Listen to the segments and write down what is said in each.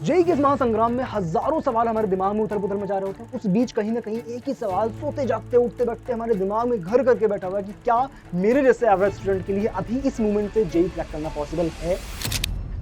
JEE के इस महासंग्राम में हजारों सवाल हमारे दिमाग में उथल पुथल मचा रहे होते हैं। उस बीच कहीं ना कहीं एक ही सवाल सोते जागते उठते बैठते हमारे दिमाग में घर करके बैठा हुआ है कि क्या मेरे जैसे एवरेज स्टूडेंट के लिए अभी इस मोमेंट से जेईई क्रैक करना पॉसिबल है।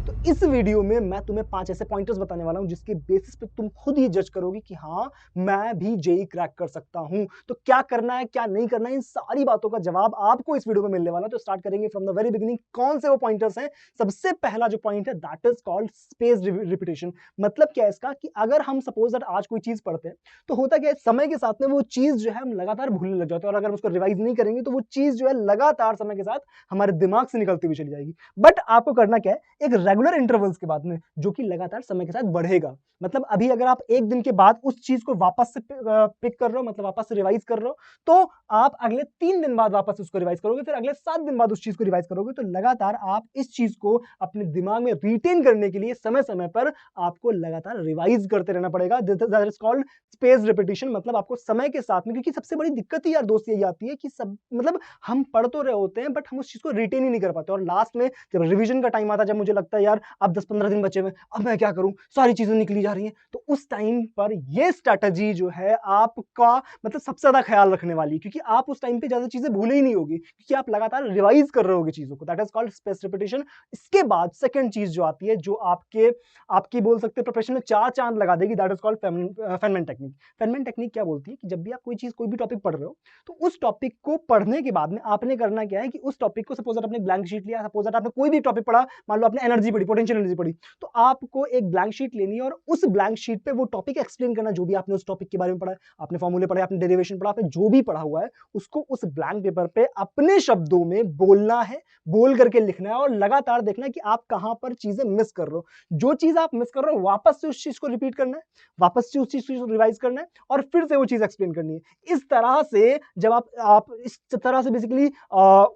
तो इस वीडियो में मैं तुम्हें 5 ऐसे पॉइंटर्स बताने वाला हूं जिसके बेसिस पे तुम खुद ही जज करोगे कि हाँ, मैं भी जेईई क्रैक कर सकता हूं। तो क्या करना है, क्या नहीं करना है, इन सारी बातों का जवाब आपको इस वीडियो में मिलने वाला है। तो स्टार्ट करेंगे फ्रॉम द वेरी बिगिनिंग। कौन से वो पॉइंटर्स हैं? सबसे पहला जो पॉइंट है that is called space repetition. मतलब क्या है इसका कि अगर हम सपोज दैट आज कोई चीज पढ़ते हैं तो होता क्या है, समय के साथ में वो चीज जो है हम लगातार भूलने लग जाते हैं, और अगर हम उसको रिवाइज नहीं करेंगे तो वो चीज जो है लगातार समय के साथ हमारे दिमाग से निकलती हुई चली जाएगी। बट आपको करना क्या है, एक रेगुलर इंटरवल्स के बाद में जो कि लगातार समय के साथ बढ़ेगा। मतलब अभी अगर आप एक दिन के बाद उस चीज को वापस से पिक कर रहे हो, मतलब वापस से रिवाइज कर रहे हो, तो आप अगले 3 दिन बाद वापस उसको रिवाइज करोगे, फिर अगले 7 दिन बाद उस चीज को रिवाइज करोगे। तो लगातार आप इस चीज को अपने दिमाग में रिटेन करने के लिए समय समय पर आपको लगातार रिवाइज करते रहना पड़ेगा। That is called space repetition. मतलब आपको समय के साथ में, क्योंकि सबसे बड़ी दिक्कत ही यार दोस्त यही आती है कि सब मतलब हम पढ़ तो रहे होते हैं बट हम उस चीज को रिटेन ही नहीं कर पाते, और लास्ट में जब रिवीजन का टाइम आता है, जब मुझे लगता है यार अब 10-15 दिन बचे हुए, अब मैं क्या करूं, सारी चीजें निकली जा रही हैं, तो उस टाइम पर ये स्ट्रैटेजी जो है आपका मतलब सबसे ज्यादा ख्याल रखने वाली है, क्योंकि आप उस टाइम पे ज्यादा चीजें भूले ही नहीं होगी क्योंकि आप लगातार रिवाइज कर रहे होगे चीजों को। That is called space repetition. इसके बाद सेकंड चीज जो आती है, जो आपकी बोल सकते हैं प्रोफेशन में 4 चांद लगा देगी, that is called Feynman technique. Feynman technique क्या बोलती है कि जब भी आप कोई भी टॉपिक पढ़ रहे हो, तो उस टॉपिक को पढ़ने के बाद में आपने करना क्या है कि उस टॉपिक को, सपोज आपने ब्लैंक शीट लिया, सपोज आपने कोई भी टॉपिक पढ़ा, मान लो आपने एनर्जी पढ़ी, पोटेंशियल एनर्जी पढ़ी, तो आपको एक ब्लैंक शीट लेनी है और उस ब्लैंक शीट पे वो टॉपिक एक्सप्लेन करना, जो भी आपने उस टॉपिक के बारे में पढ़ा है, आपने फॉर्मूले पढ़े, आपने डेरिवेशन पढ़ा, आपने जो भी पढ़ा हुआ है, उसको उस ब्लैंक पेपर पे अपने शब्दों में बोलना है, बोल करके लिखना है, और लगातार देखना है कि आप कहां पर चीजें मिस कर रहे हो। जो चीज आप मिस कर रहे हो वापस से उस चीज को रिपीट करना है, वापस से उस चीज को रिवाइज करना है, और फिर से वो चीज एक्सप्लेन करनी है। इस तरह से जब आप इस तरह से बेसिकली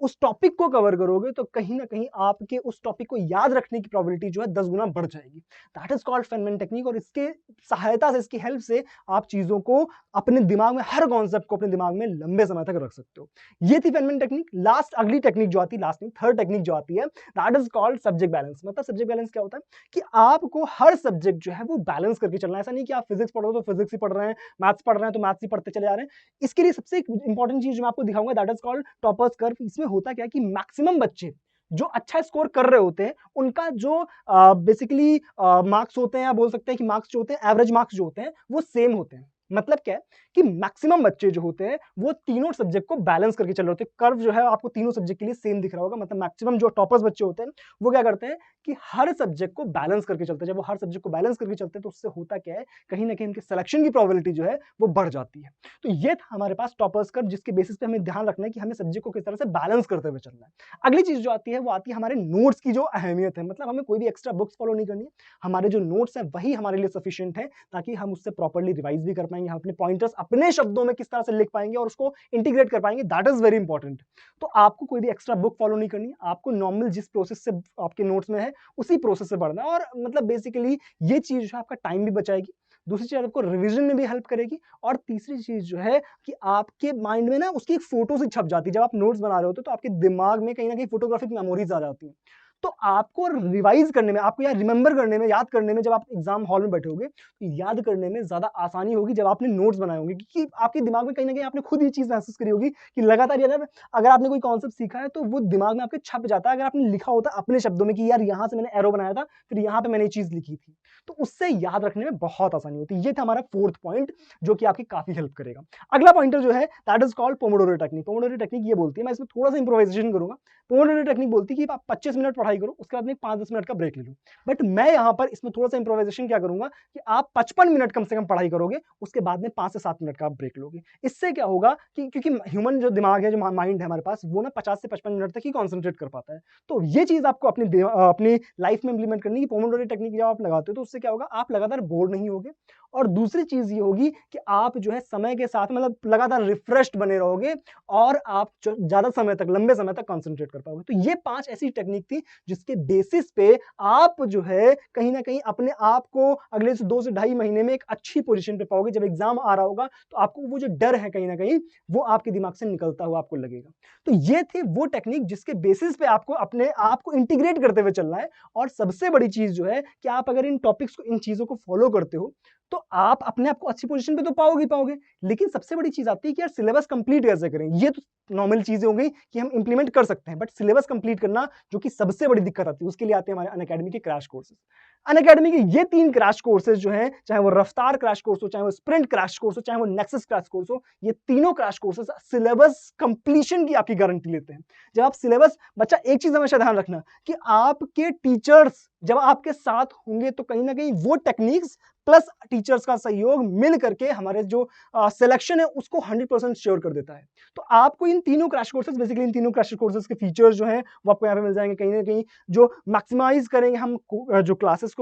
उस टॉपिक को कवर करोगे, तो कहीं ना कहीं आपके उस टॉपिक को याद रखने की प्रोबेबिलिटी जो है 10 गुना बढ़ जाएगी। That is called Feynman technique. और इसके सहायता से, इसकी हेल्प से आप चीजों को अपने दिमाग में, हर कॉन्सेप्ट को अपने दिमाग में लंबे समय तक रख सकते हो। ये थी फेनमैन टेक्निक। लास्ट अगली टेक्निक जो आती है, लास्ट में थर्ड टेक्निक जो आती है, that is called subject balance. मतलब सब्जेक्ट बैलेंस क्या होता है कि आपको हर सब्जेक्ट जो है वो बैलेंस करके चलना है। ऐसा नहीं कि आप फिजिक्स पढ़ रहे हो तो फिजिक्स ही पढ़ रहे हैं, मैथ्स पढ़ रहे हैं तो मैथ्स ही पढ़ते चले जा रहे हैं। इसके लिए सबसे इंपॉर्टेंट चीज जो मैं आपको दिखाऊंगा, that is called toppers curve. इसमें होता क्या है कि मैक्सिमम बच्चे जो अच्छा स्कोर कर रहे होते हैं, उनका जो बेसिकली मार्क्स होते हैं, या बोल सकते हैं कि मार्क्स जो होते हैं, एवरेज मार्क्स जो होते हैं, वो सेम होते हैं। मतलब क्या है कि मैक्सिमम बच्चे जो होते हैं वो तीनों सब्जेक्ट को बैलेंस करके चल रहे होते हैं। कर्व जो है आपको तीनों सब्जेक्ट के लिए सेम दिख रहा होगा। मतलब मैक्सिमम जो टॉपर्स बच्चे होते हैं वो क्या करते हैं कि हर सब्जेक्ट को बैलेंस करके चलते हैं। जब वो हर सब्जेक्ट को बैलेंस करके चलते हैं तो उससे होता क्या है, कहीं ना कहीं उनके सिलेक्शन की प्रोबेबिलिटी जो है वो बढ़ जाती है। तो ये था हमारे पास टॉपर्स कर्व, जिसके बेसिस पे हमें ध्यान रखना है कि हमें सब्जेक्ट को किस तरह से बैलेंस करते हुए चलना है। अगली चीज जो आती है वो आती है हमारे नोट्स की जो अहमियत है। मतलब हमें कोई भी एक्स्ट्रा बुक्स फॉलो नहीं करनी है, हमारे जो नोट्स हैं वही हमारे लिए सफिशिएंट है, ताकि हम उससे प्रॉपर्ली रिवाइज भी कर पाएंगे, हम अपने पॉइंटर्स अपने शब्दों में किस तरह से लिख पाएंगे और उसको इंटीग्रेट कर पाएंगे। That is very important. तो आपको कोई भी एक्स्ट्रा बुक फॉलो नहीं करनी है, आपको नॉर्मल जिस प्रोसेस से आपके नोट्स में है उसी प्रोसेस से पढ़ना है। और मतलब बेसिकली ये चीज जो है आपका टाइम भी बचाएगी, दूसरी चीज आपको रिवीजन में भी हेल्प करेगी, और तीसरी चीज जो है कि आपके माइंड में ना उसकी एक फोटो से छप जाती है। जब आप नोट्स बना रहे होते हो तो आपके दिमाग में कहीं ना कहीं फोटोग्राफिक मेमोरीज आ जाती हैं। तो आपको रिवाइज करने में, आपको यार रिमेंबर करने में, याद करने में, जब आप एग्जाम हॉल में बैठे होगे तो याद करने में ज्यादा आसानी होगी जब आपने नोट्स बनाए होंगे, क्योंकि आपके दिमाग में कहीं ना कहीं आपने खुद ये चीज महसूस करी होगी कि लगातार यार अगर आपने कोई कॉन्सेप्ट सीखा है तो वो दिमाग में आपके छप जाता है। अगर आपने लिखा होता अपने शब्दों में कि यार यहाँ से मैंने एरो बनाया था, फिर यहाँ पे मैंने ये चीज लिखी थी, तो उससे याद रखने में बहुत आसानी होती है। ये था हमारा फोर्थ पॉइंट जो कि आपकी काफी हेल्प करेगा। अगला पॉइंटर जो है that is called Pomodoro technique. Pomodoro technique ये बोलती है, मैं इसमें थोड़ा सा इंप्रोवाइजेशन करूंगा। पोमोडोरो टेक्निक बोलती है कि आप 25 मिनट पढ़ाई करो, उसके बाद में 5-10 मिनट का ब्रेक ले लो। बट मैं यहाँ पर इसमें थोड़ा सा इंप्रोवाइजेशन क्या करूंगा कि आप 55 मिनट कम से कम पढ़ाई करोगे, उसके बाद में 5 से 7 मिनट का ब्रेक लोगे। इससे क्या होगा कि क्योंकि ह्यूमन जो दिमाग है, जो माइंड है हमारे पास, वो ना 50 से 55 मिनट तक ही कॉन्सेंट्रेट कर पाता है। तो ये चीज आपको अपनी लाइफ में इंप्लीमेंट करनी है। पोमोडोरो टेक्निक जब आप लगाते हो तो उससे क्या होगा, आप लगातार बोर नहीं होगे, और दूसरी चीज ये होगी कि आप जो है समय के साथ मतलब लगातार रिफ्रेश्ड बने रहोगे, और आप ज्यादा समय तक, लंबे समय तक कॉन्सेंट्रेट कर पाओगे। तो ये 5 ऐसी टेक्निक थी जिसके बेसिस पे आप जो है कहीं ना कहीं अपने आप को अगले 2 से 2.5 महीने में एक अच्छी पोजीशन पे पाओगे। जब एग्जाम आ रहा होगा तो आपको वो जो डर है कहीं ना कहीं वो आपके दिमाग से निकलता हुआ आपको लगेगा। तो ये थी वो टेक्निक जिसके बेसिस पे आपको अपने आप को इंटीग्रेट करते हुए चलना है। और सबसे बड़ी चीज जो है कि आप अगर इन टॉपिक्स बेसिक्स को, इन चीज़ों को फॉलो करते हो, तो आप अपने आप को अच्छी पोजीशन पे तो पाओगे ही पाओगे। लेकिन सबसे बड़ी चीज़ आती है कि यार सिलेबस कंप्लीट कैसे करें? ये तो नॉर्मल चीज़ें हो गई कि हम इंप्लीमेंट कर सकते हैं, बट सिलेबस कंप्लीट करना जो कि सबसे बड़ी दिक्कत आती है, उसके लिए आते हैं हमारे अनअकैडमी के क्रैश कोर्सेज़। अनअकैडमी के ये 3 क्रैश कोर्सेज़ जो हैं, चाहे वो रफ्तार क्रैश कोर्स हो, चाहे वो स्प्रिंट क्रैश कोर्स हो, चाहे वो नेक्सस क्रैश कोर्स हो, ये तीनों क्रैश कोर्सेज़ सिलेबस कंप्लीशन की आपकी गारंटी लेते हैं। जब आप सिलेबस, बच्चा एक चीज़ हमेशा ध्यान रखना कि आपके टीचर्स जब आपके साथ होंगे तो कहीं न कहीं वो टेक्निक्स प्लस टीचर्स का सहयोग मिल करके हमारे जो सिलेक्शन है उसको 100% श्योर कर देता है। तो आपको इन तीनों क्रैश कोर्सेज़, बेसिकली इन तीनों क्रैश कोर्सेज़ के फीचर्स जो हैं वो आपको यहाँ पे मिल जाएँगे कहीं न कहीं, जो मैक्सिमाइज़ करेंगे हम जो क्लासेस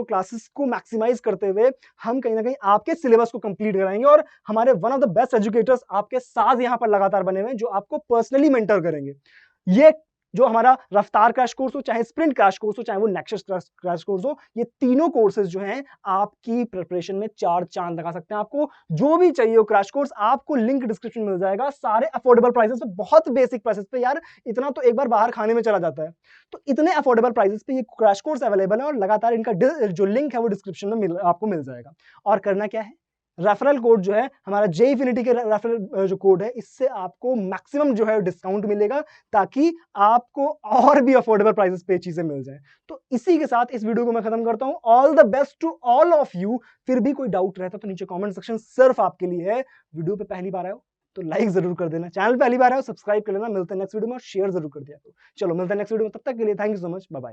को मैक्सिमाइज़ करते हुए हम कहीं न कहीं आपके सिलेबस को कंप्लीट कराएँगे, और हमारे one of the best educators आपके साथ यहाँ पर लगातार बने हुए हैं जो आपको पर्सनली मेंटर करेंगे। ये जो हमारा रफ्तार क्रैश कोर्स हो, चाहे स्प्रिंट क्रैश कोर्स हो, चाहे वो नेक्सस क्रैश कोर्स हो, ये तीनों कोर्सेज जो हैं आपकी प्रिपरेशन में 4 चांद लगा सकते हैं। आपको जो भी चाहिए हो क्रैश कोर्स, आपको लिंक डिस्क्रिप्शन में मिल जाएगा। सारे अफोर्डेबल प्राइसेस पे, बहुत बेसिक प्राइसेस पे, यार इतना तो एक बार बाहर खाने में चला जाता है। तो इतने अफोर्डेबल प्राइसेस पे ये क्रैश कोर्स अवेलेबल है, और लगातार इनका जो लिंक है वो डिस्क्रिप्शन में आपको मिल जाएगा। और करना क्या है, रेफरल कोड जो है हमारा जेइफिनिटी के रेफरल जो कोड है, इससे आपको मैक्सिमम जो है डिस्काउंट मिलेगा, ताकि आपको और भी अफोर्डेबल प्राइसेस पे चीजें मिल जाए। तो इसी के साथ इस वीडियो को मैं खत्म करता हूं। All the best to all of you. फिर भी कोई डाउट रहता तो नीचे कमेंट सेक्शन सिर्फ आपके लिए है। वीडियो पे पहली बार आए हो तो लाइक जरूर कर देना, चैनल पहली बार आए हो सब्सक्राइब कर लेना, मिलते हैं नेक्स्ट वीडियो में, और शेयर जरूर कर दिया। तो चलो मिलते हैं नेक्स्ट वीडियो में, तब तक के लिए thank you so much, bye bye.